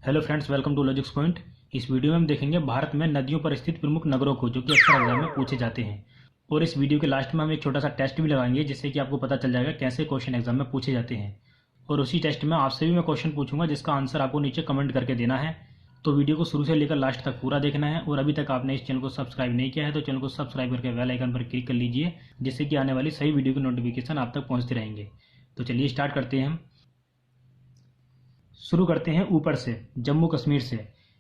Hello friends, welcome to Logics Point. इस video में हम देखेंगे भारत में नदियों पर स्थित प्रमुख नगरों को, जो कि अक्सर एग्जाम में पूछे जाते हैं। और इस वीडियो के लास्ट में हम एक छोटा सा टेस्ट भी लगाएंगे, जिससे कि आपको पता चल जाएगा कैसे क्वेश्चन एग्जाम में पूछे जाते हैं। और उसी टेस्ट में आपसे भी मैं क्वेश्चन पूछूंगा, जिसका आंसर आपको नीचे कमेंट करके देना है। तो वीडियो को शुरू से लेकर लास्ट तक पूरा देखना है। और अभी तक आपने इस चैनल को सब्सक्राइब नहीं किया है तो चैनल को सब्सक्राइब करके बेल आइकन पर क्लिक कर लीजिए, जिससे कि आने वाली सही वीडियो की नोटिफिकेशन आप तक पहुंचते रहेंगे। तो चलिए स्टार्ट करते हैं हम। शुरू करते हैं ऊपर से, जम्मू कश्मीर से।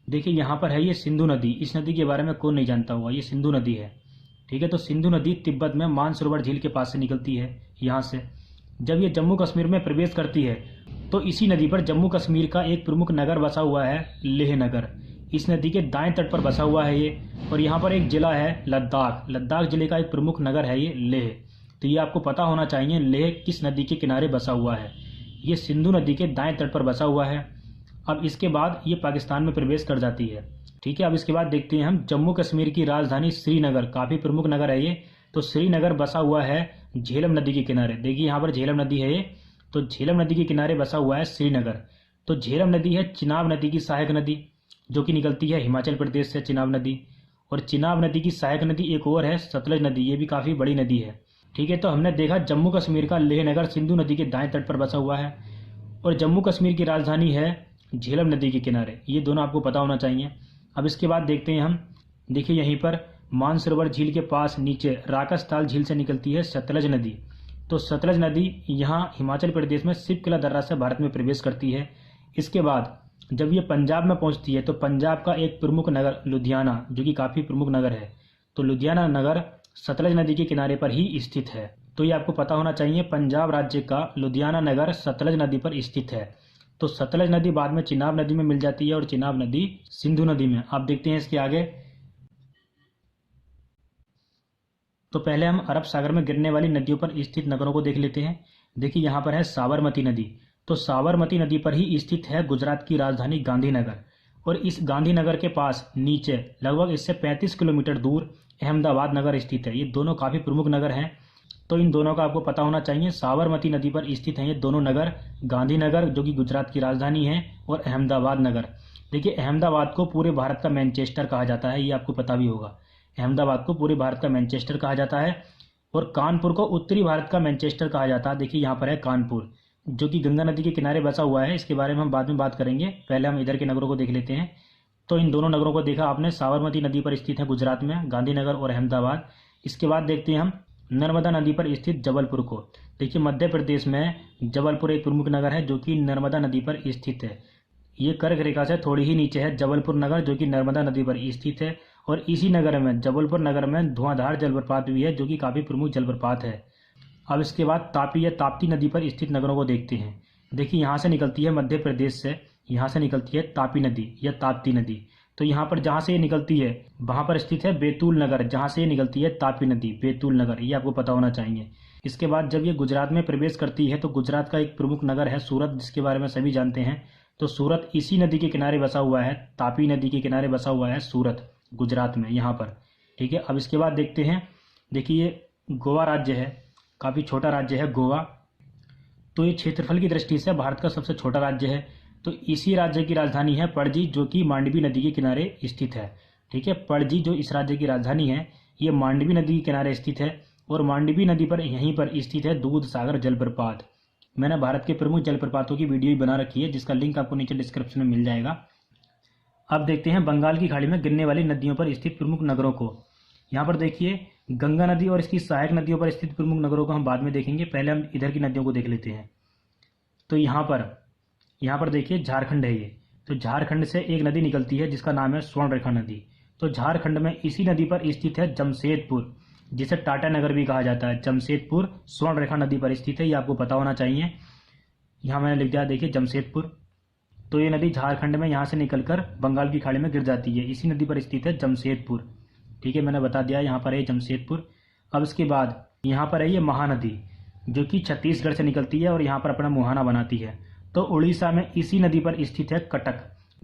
देखिए यहाँ पर है ये सिंधु नदी। इस नदी के बारे में कौन नहीं जानता हुआ, ये सिंधु नदी है। ठीक है, तो सिंधु नदी तिब्बत में मानसरोवर झील के पास से निकलती है। यहाँ से जब ये जम्मू कश्मीर में प्रवेश करती है तो इसी नदी पर जम्मू कश्मीर का एक प्रमुख नगर बसा हुआ है, लेह नगर। इस नदी के दाएं तट पर बसा हुआ है ये। और यहाँ पर एक जिला है लद्दाख। लद्दाख जिले का एक प्रमुख नगर है ये लेह। तो ये आपको पता होना चाहिए लेह किस नदी के किनारे बसा हुआ है। ये सिंधु नदी के दाएं तट पर बसा हुआ है। अब इसके बाद ये पाकिस्तान में प्रवेश कर जाती है। ठीक है, अब इसके बाद देखते हैं हम जम्मू कश्मीर की राजधानी श्रीनगर। काफ़ी प्रमुख नगर है ये। तो श्रीनगर बसा हुआ है झेलम नदी के किनारे। देखिए यहाँ पर झेलम नदी है ये। तो झेलम नदी के किनारे बसा हुआ है श्रीनगर। तो झेलम नदी है चिनाब नदी की सहायक नदी, जो कि निकलती है हिमाचल प्रदेश से, चिनाब नदी। और चिनाब नदी की सहायक नदी एक और है सतलज नदी। ये भी काफ़ी बड़ी नदी है। ठीक है, तो हमने देखा जम्मू कश्मीर का लेह नगर सिंधु नदी के दाएं तट पर बसा हुआ है। और जम्मू कश्मीर की राजधानी है झेलम नदी के किनारे। ये दोनों आपको पता होना चाहिए। अब इसके बाद देखते हैं हम। देखिए यहीं पर मानसरोवर झील के पास नीचे राकसताल झील से निकलती है सतलज नदी। तो सतलज नदी यहाँ हिमाचल प्रदेश में सिपकिला दर्रा से भारत में प्रवेश करती है। इसके बाद जब ये पंजाब में पहुंचती है तो पंजाब का एक प्रमुख नगर लुधियाना, जो कि काफ़ी प्रमुख नगर है, तो लुधियाना नगर सतलज नदी के किनारे पर ही स्थित है। तो ये आपको पता होना चाहिए, पंजाब राज्य का लुधियाना नगर सतलज नदी पर स्थित है। तो सतलज नदी बाद में चिनाब नदी में मिल जाती है और चिनाब नदी सिंधु नदी में। आप देखते हैं इसके आगे। तो पहले हम अरब सागर में गिरने वाली नदियों पर स्थित नगरों को देख लेते हैं। देखिए यहाँ पर है साबरमती नदी। तो साबरमती नदी पर ही स्थित है गुजरात की राजधानी गांधीनगर। और इस गांधीनगर के पास नीचे लगभग इससे 35 किलोमीटर दूर अहमदाबाद नगर स्थित है। ये दोनों काफ़ी प्रमुख नगर हैं, तो इन दोनों का आपको पता होना चाहिए। साबरमती नदी पर स्थित हैं ये दोनों नगर, गांधीनगर जो कि गुजरात की राजधानी है, और अहमदाबाद नगर। देखिए अहमदाबाद को पूरे भारत का मैनचेस्टर कहा जाता है, ये आपको पता भी होगा। अहमदाबाद को पूरे भारत का मैनचेस्टर कहा जाता है। और कानपुर को उत्तरी भारत का मैनचेस्टर कहा जाता है। देखिए यहाँ पर है कानपुर, जो कि गंगा नदी के किनारे बसा हुआ है। इसके बारे में हम बाद में बात करेंगे, पहले हम इधर के नगरों को देख लेते हैं। तो इन दोनों नगरों को देखा आपने, साबरमती नदी पर स्थित है गुजरात में, गांधीनगर और अहमदाबाद। इसके बाद देखते हैं हम नर्मदा नदी पर स्थित जबलपुर को। देखिए मध्य प्रदेश में जबलपुर एक प्रमुख नगर है, जो कि नर्मदा नदी पर स्थित है। ये कर्क रेखा से थोड़ी ही नीचे है जबलपुर नगर, जो कि नर्मदा नदी पर स्थित है। और इसी नगर में, जबलपुर नगर में, धुआंधार जलप्रपात भी है, जो कि काफ़ी प्रमुख जलप्रपात है। अब इसके बाद तापी या ताप्ती नदी पर स्थित नगरों को देखते हैं। देखिए यहाँ से निकलती है मध्य प्रदेश से, यहाँ से निकलती है तापी नदी या ताप्ती नदी। तो यहाँ पर जहाँ से ये निकलती है वहाँ पर स्थित है बैतूल नगर, जहाँ से ये निकलती है तापी नदी, बैतूल नगर। ये आपको पता होना चाहिए। इसके बाद जब ये गुजरात में प्रवेश करती है तो गुजरात का एक प्रमुख नगर है सूरत, जिसके बारे में सभी जानते हैं। तो सूरत इसी नदी के किनारे बसा हुआ है, तापी नदी के किनारे बसा हुआ है सूरत, गुजरात में यहाँ पर। ठीक है, अब इसके बाद देखते हैं। देखिए ये गोवा राज्य है, काफ़ी छोटा राज्य है गोवा। तो ये क्षेत्रफल की दृष्टि से भारत का सबसे छोटा राज्य है। तो इसी राज्य की राजधानी है पणजी, जो कि मांडवी नदी के किनारे स्थित है। ठीक है, पणजी जो इस राज्य की राजधानी है, ये मांडवी नदी के किनारे स्थित है। और मांडवी नदी पर यहीं पर स्थित है दूध सागर जलप्रपात। मैंने भारत के प्रमुख जलप्रपातों की वीडियो भी बना रखी है, जिसका लिंक आपको नीचे डिस्क्रिप्शन में मिल जाएगा। अब देखते हैं बंगाल की खाड़ी में गिरने वाली नदियों पर स्थित प्रमुख नगरों को। यहाँ पर देखिए गंगा नदी और इसकी सहायक नदियों पर स्थित प्रमुख नगरों को हम बाद में देखेंगे, पहले हम इधर की नदियों को देख लेते हैं। तो यहाँ पर देखिए झारखंड है ये। तो झारखंड से एक नदी निकलती है जिसका नाम है स्वर्णरेखा नदी। तो झारखंड में इसी नदी पर स्थित है जमशेदपुर, जिसे टाटा नगर भी कहा जाता है। जमशेदपुर स्वर्णरेखा नदी पर स्थित है, ये आपको पता होना चाहिए। यहाँ मैंने लिख दिया, देखिए जमशेदपुर। तो ये नदी झारखंड में यहाँ से निकलकर बंगाल की खाड़ी में गिर जाती है। इसी नदी पर स्थित है जमशेदपुर। ठीक है, मैंने बता दिया, यहाँ पर है जमशेदपुर। अब इसके बाद यहाँ पर है ये महानदी, जो कि छत्तीसगढ़ से निकलती है और यहाँ पर अपना मुहाना बनाती है। तो उड़ीसा में इसी नदी पर स्थित है कटक,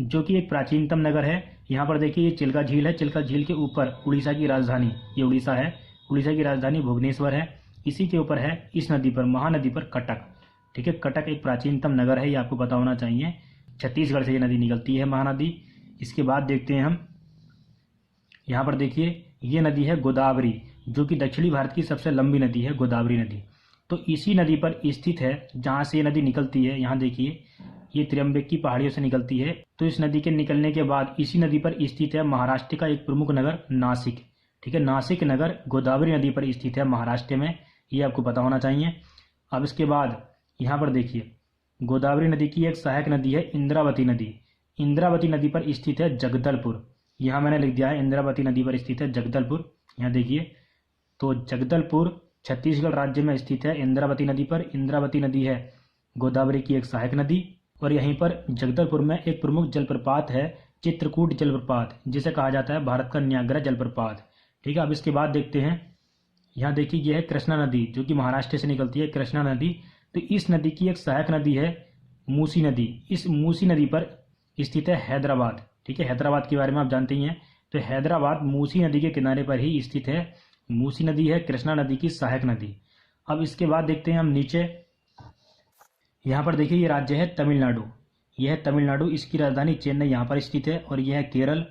जो कि एक प्राचीनतम नगर है। यहाँ पर देखिए ये चिल्का झील है। चिल्का झील के ऊपर उड़ीसा की राजधानी, ये उड़ीसा है, उड़ीसा की राजधानी भुवनेश्वर है। इसी के ऊपर है इस नदी पर, महानदी पर कटक। ठीक है, कटक एक प्राचीनतम नगर है, ये आपको पता होना चाहिए। छत्तीसगढ़ से ये नदी निकलती है महानदी। इसके बाद देखते हैं हम, यहाँ पर देखिए ये नदी है गोदावरी, जो कि दक्षिणी भारत की सबसे लंबी नदी है गोदावरी नदी। तो इसी नदी पर स्थित है जहाँ से ये नदी निकलती है। यहाँ देखिए ये त्र्यंबक की पहाड़ियों से निकलती है। तो इस नदी के निकलने के बाद इसी नदी पर स्थित है महाराष्ट्र का एक प्रमुख नगर नासिक। ठीक है, नासिक नगर गोदावरी नदी पर स्थित है महाराष्ट्र में, ये आपको पता होना चाहिए। अब इसके बाद यहाँ पर देखिए गोदावरी नदी की एक सहायक नदी है इंद्रावती नदी। इंद्रावती नदी पर स्थित है जगदलपुर। यहाँ मैंने लिख दिया है इंद्रावती नदी पर स्थित है जगदलपुर। यहाँ देखिए, तो जगदलपुर छत्तीसगढ़ राज्य में स्थित है इंद्रावती नदी पर। इंद्रावती नदी है गोदावरी की एक सहायक नदी। और यहीं पर जगदलपुर में एक प्रमुख जलप्रपात है चित्रकूट जलप्रपात, जिसे कहा जाता है भारत का न्यागरा जलप्रपात। ठीक है, अब इसके बाद देखते हैं, यहाँ देखिए यह है कृष्णा नदी, जो कि महाराष्ट्र से निकलती है कृष्णा नदी। तो इस नदी की एक सहायक नदी है मूसी नदी। इस मूसी नदी पर स्थित है हैदराबाद। ठीक है, हैदराबाद के बारे में आप जानते ही हैं। तो हैदराबाद मूसी नदी के किनारे पर ही स्थित है। मूसी नदी है कृष्णा नदी की सहायक नदी। अब इसके बाद देखते हैं हम नीचे, यहाँ पर देखिए ये राज्य है तमिलनाडु। यह है तमिलनाडु, इसकी राजधानी चेन्नई यहाँ पर स्थित है। और यह है केरल।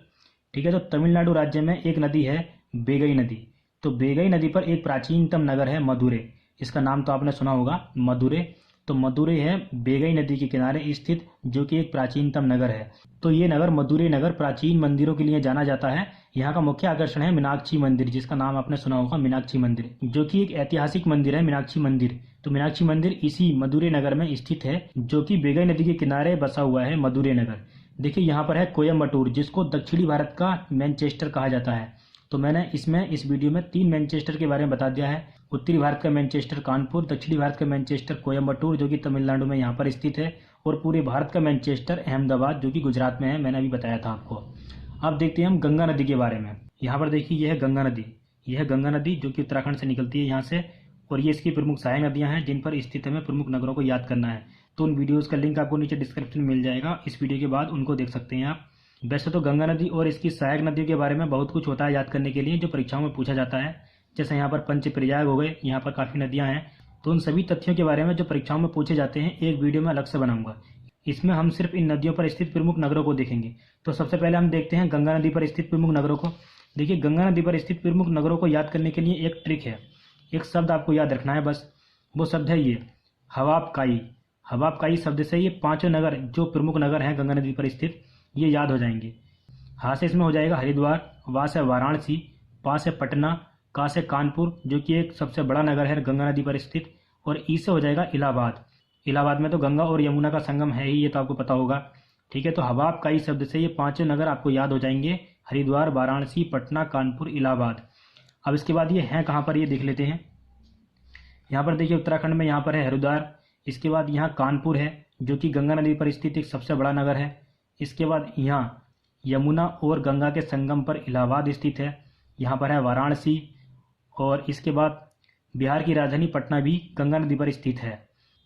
ठीक है, तो तमिलनाडु राज्य में एक नदी है बेगई नदी। तो बेगई नदी पर एक प्राचीनतम नगर है मदुरै। इसका नाम तो आपने सुना होगा, मदुरै। तो मदुरै है बेगई नदी के किनारे स्थित, जो कि एक प्राचीनतम नगर है। तो ये नगर मदुरै नगर प्राचीन मंदिरों के लिए जाना जाता है। यहाँ का मुख्य आकर्षण है मीनाक्षी मंदिर, जिसका नाम आपने सुना होगा मीनाक्षी मंदिर, जो कि एक ऐतिहासिक मंदिर है मीनाक्षी मंदिर। तो मीनाक्षी मंदिर इसी मदुरै नगर में स्थित है, जो कि बेगई नदी के किनारे बसा हुआ है मदुरै नगर। देखिए यहाँ पर है कोयम्बटूर, जिसको दक्षिणी भारत का मैनचेस्टर कहा जाता है। तो मैंने इस वीडियो में 3 मैनचेस्टर के बारे में बता दिया है। उत्तरी भारत का मैनचेस्टर कानपुर, दक्षिणी भारत का मैनचेस्टर कोयम्बटूर, जो कि तमिलनाडु में यहाँ पर स्थित है, और पूरे भारत का मैनचेस्टर अहमदाबाद, जो कि गुजरात में है, मैंने अभी बताया था आपको। अब देखते हैं हम गंगा नदी के बारे में। यहाँ पर देखिए यह है गंगा नदी। यह है गंगा नदी, जो कि उत्तराखंड से निकलती है यहाँ से। और ये इसकी प्रमुख सहायक नदियाँ हैं, जिन पर स्थित हमें प्रमुख नगरों को याद करना है। तो उन वीडियोज़ का लिंक आपको नीचे डिस्क्रिप्शन में मिल जाएगा। इस वीडियो के बाद उनको देख सकते हैं आप। वैसे तो गंगा नदी और इसकी सहायक नदियों के बारे में बहुत कुछ होता है याद करने के लिए, जो परीक्षाओं में पूछा जाता है। जैसे यहाँ पर पंचप्रयाग हो गए, यहाँ पर काफ़ी नदियाँ हैं। तो उन सभी तथ्यों के बारे में जो परीक्षाओं में पूछे जाते हैं, एक वीडियो में अलग से बनाऊंगा। इसमें हम सिर्फ इन नदियों पर स्थित प्रमुख नगरों को देखेंगे। तो सबसे पहले हम देखते हैं गंगा नदी पर स्थित प्रमुख नगरों को। देखिए गंगा नदी पर स्थित प्रमुख नगरों को याद करने के लिए एक ट्रिक है। एक शब्द आपको याद रखना है बस, वो शब्द है ये हवाबकाई। हवाबकाई शब्द से ये 5 नगर जो प्रमुख नगर हैं गंगा नदी पर स्थित, ये याद हो जाएंगे। हाँ से इसमें हो जाएगा हरिद्वार, वा से वाराणसी, पा से पटना, का से कानपुर, जो कि एक सबसे बड़ा नगर है गंगा नदी पर स्थित, और ई से हो जाएगा इलाहाबाद। इलाहाबाद में तो गंगा और यमुना का संगम है ही, ये तो आपको पता होगा। ठीक है, तो हवाबकाई शब्द से ये 5 नगर आपको याद हो जाएंगे, हरिद्वार, वाराणसी, पटना, कानपुर, इलाहाबाद। अब इसके बाद ये हैं कहाँ पर, ये देख लेते हैं। यहाँ पर देखिए उत्तराखंड में यहाँ पर है हरिद्वार। इसके बाद यहाँ कानपुर है, जो कि गंगा नदी पर स्थित एक सबसे बड़ा नगर है। इसके बाद यहाँ यमुना और गंगा के संगम पर इलाहाबाद स्थित है। यहाँ पर है वाराणसी। और इसके बाद बिहार की राजधानी पटना भी गंगा नदी पर स्थित है।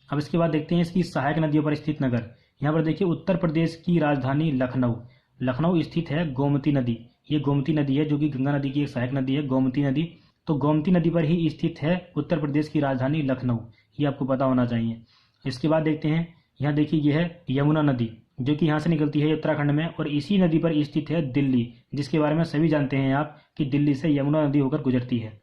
अब इसके बाद देखते हैं इसकी सहायक नदियों पर स्थित नगर। यहाँ पर देखिए उत्तर प्रदेश की राजधानी लखनऊ। लखनऊ स्थित है गोमती नदी। ये गोमती नदी है, जो कि गंगा नदी की एक सहायक नदी है, गोमती नदी। तो गोमती नदी पर ही स्थित है उत्तर प्रदेश की राजधानी लखनऊ, ये आपको पता होना चाहिए। इसके बाद देखते हैं, यहाँ देखिए यह है यमुना नदी, जो कि यहाँ से निकलती है उत्तराखंड में, और इसी नदी पर स्थित है दिल्ली, जिसके बारे में सभी जानते हैं आप कि दिल्ली से यमुना नदी होकर गुजरती है।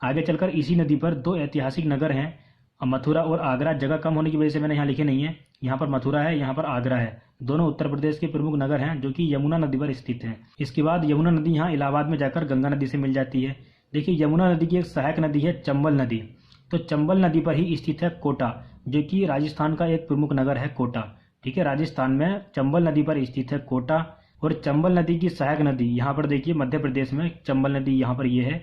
आगे चलकर इसी नदी पर 2 ऐतिहासिक नगर हैं, मथुरा और आगरा। जगह कम होने की वजह से मैंने यहाँ लिखे नहीं है। यहाँ पर मथुरा है, यहाँ पर आगरा है। दोनों उत्तर प्रदेश के प्रमुख नगर हैं, जो कि यमुना नदी पर स्थित हैं। इसके बाद यमुना नदी यहाँ इलाहाबाद में जाकर गंगा नदी से मिल जाती है। देखिए यमुना नदी की एक सहायक नदी है चंबल नदी। तो चंबल नदी पर ही स्थित है कोटा, जो कि राजस्थान का एक प्रमुख नगर है कोटा। ठीक है, राजस्थान में चंबल नदी पर स्थित है कोटा। और चंबल नदी की सहायक नदी यहाँ पर देखिए मध्य प्रदेश में चंबल नदी यहाँ पर ये है।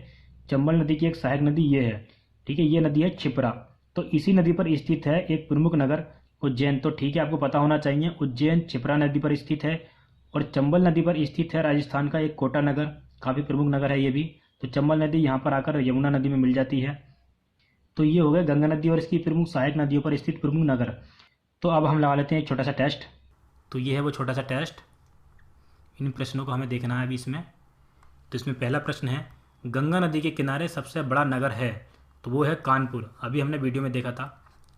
चंबल नदी की एक सहायक नदी ये है। ठीक है, ये नदी है क्षिप्रा। तो इसी नदी पर स्थित है एक प्रमुख नगर उज्जैन। तो ठीक है, आपको पता होना चाहिए उज्जैन क्षिप्रा नदी पर स्थित है। और चंबल नदी पर स्थित है राजस्थान का एक कोटा नगर, काफ़ी प्रमुख नगर है ये भी। तो चंबल नदी यहाँ पर आकर यमुना नदी में मिल जाती है। तो ये हो गया गंगा नदी और इसकी प्रमुख सहायक नदियों पर स्थित प्रमुख नगर। तो अब हम लगा लेते हैं एक छोटा सा टेस्ट। तो ये है वो छोटा सा टेस्ट। इन प्रश्नों को हमें देखना है अभी इसमें। तो इसमें पहला प्रश्न है, गंगा नदी के किनारे सबसे बड़ा नगर है, तो वो है कानपुर। अभी हमने वीडियो में देखा था,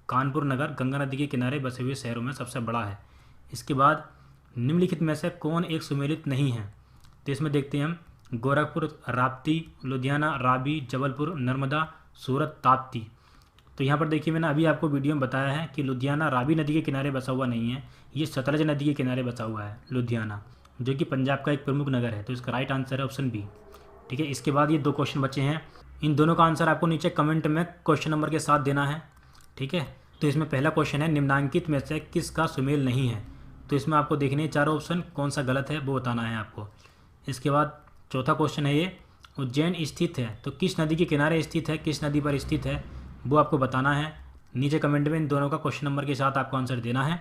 कानपुर नगर गंगा नदी के किनारे बसे हुए शहरों में सबसे बड़ा है। इसके बाद निम्नलिखित में से कौन एक सुमेलित नहीं है? तो इसमें देखते हैं हम गोरखपुर, राप्ती, लुधियाना, रावी, जबलपुर, नर्मदा, सूरत, ताप्ती। तो यहाँ पर देखिए मैंने अभी आपको वीडियो में बताया है कि लुधियाना रावी नदी के किनारे बसा हुआ नहीं है, ये सतलज नदी के किनारे बसा हुआ है लुधियाना, जो कि पंजाब का एक प्रमुख नगर है। तो इसका राइट आंसर है ऑप्शन बी। ठीक है, इसके बाद ये 2 क्वेश्चन बचे हैं, इन दोनों का आंसर आपको नीचे कमेंट में क्वेश्चन नंबर के साथ देना है। ठीक है, तो इसमें पहला क्वेश्चन है निम्नांकित में से किसका सुमेल नहीं है? तो इसमें आपको देखने 4 ऑप्शन, कौन सा गलत है वो बताना है आपको। इसके बाद चौथा क्वेश्चन है ये उज्जैन स्थित है, तो किस नदी के किनारे स्थित है, किस नदी पर स्थित है वो आपको बताना है। नीचे कमेंट में इन दोनों का क्वेश्चन नंबर के साथ आपको आंसर देना है।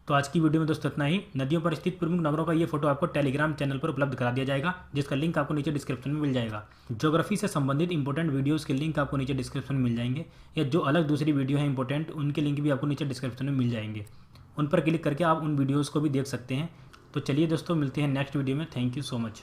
तो आज की वीडियो में दोस्तों इतना ही। नदियों पर स्थित प्रमुख नगरों का ये फोटो आपको टेलीग्राम चैनल पर उपलब्ध करा दिया जाएगा, जिसका लिंक आपको नीचे डिस्क्रिप्शन में मिल जाएगा। ज्योग्राफी से संबंधित इंपॉर्टेंट वीडियोस के लिंक आपको नीचे डिस्क्रिप्शन में मिल जाएंगे, या जो अलग दूसरी वीडियो है इंपॉर्टेंट उनके लिंक भी आपको नीचे डिस्क्रिप्शन में मिल जाएंगे। उन पर क्लिक करके आप उन वीडियोज़ को भी देख सकते हैं। तो चलिए दोस्तों, मिलते हैं नेक्स्ट वीडियो में। Thank you so much.